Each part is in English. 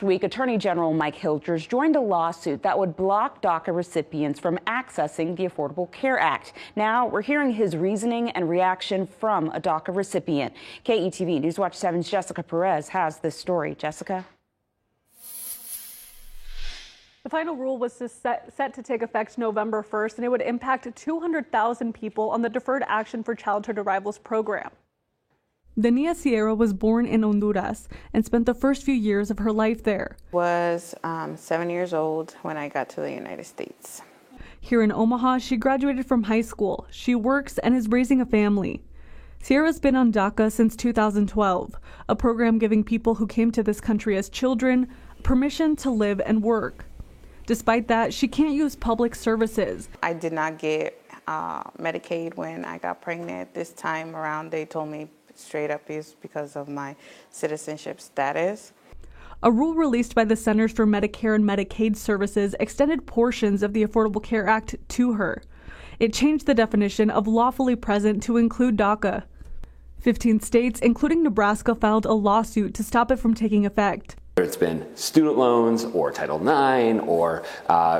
Last week, Attorney General Mike Hilgers joined a lawsuit that would block DACA recipients from accessing the Affordable Care Act. Now we're hearing his reasoning and reaction from a DACA recipient. KETV Newswatch 7's Jessica Perez has this story. Jessica? The final rule was set to take effect November 1st, and it would impact 200,000 people on the Deferred Action for Childhood Arrivals program. Dania Sierra was born in Honduras and spent the first few years of her life there. I was 7 years old when I got to the United States. Here in Omaha, she graduated from high school. She works and is raising a family. Sierra's been on DACA since 2012, a program giving people who came to this country as children permission to live and work. Despite that, she can't use public services. I did not get Medicaid when I got pregnant. This time around, they told me straight up is because of my citizenship status. A rule released by the Centers for Medicare and Medicaid Services extended portions of the Affordable Care Act to her. It changed the definition of lawfully present to include DACA. 15 states, including Nebraska, filed a lawsuit to stop it from taking effect. It's been student loans or Title IX or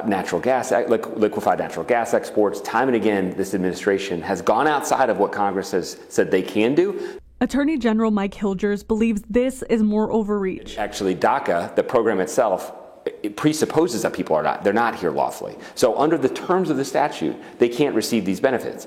natural gas, liquefied natural gas exports. Time and again, this administration has gone outside of what Congress has said they can do. Attorney General Mike Hilgers believes this is more overreach. Actually, DACA, the program itself, it presupposes that people they're not here lawfully. So under the terms of the statute, they can't receive these benefits.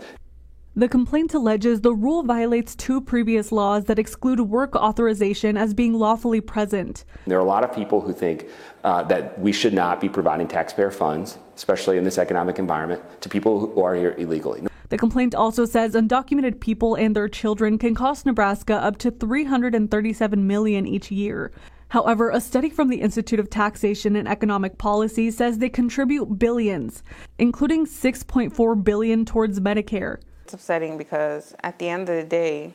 The complaint alleges the rule violates two previous laws that exclude work authorization as being lawfully present. There are a lot of people who think that we should not be providing taxpayer funds, especially in this economic environment, to people who are here illegally. The complaint also says undocumented people and their children can cost Nebraska up to $337 million each year. However, a study from the Institute of Taxation and Economic Policy says they contribute billions, including $6.4 billion towards Medicare. It's upsetting because at the end of the day,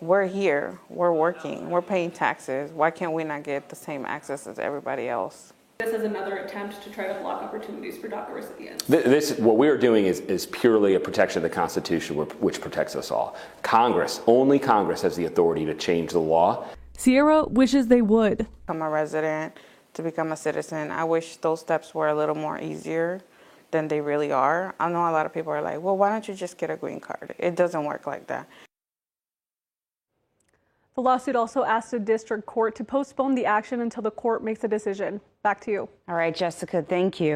we're here, we're working, we're paying taxes. Why can't we not get the same access as everybody else? This is another attempt to try to block opportunities for DACA recipients. What we are doing is purely a protection of the Constitution, which protects us all. Only Congress has the authority to change the law. Sierra wishes they would. I'm a resident to become a citizen. I wish those steps were a little more easier than they really are. I know a lot of people are like, well, why don't you just get a green card? It doesn't work like that. The lawsuit also asked the district court to postpone the action until the court makes a decision. Back to you. All right, Jessica, thank you.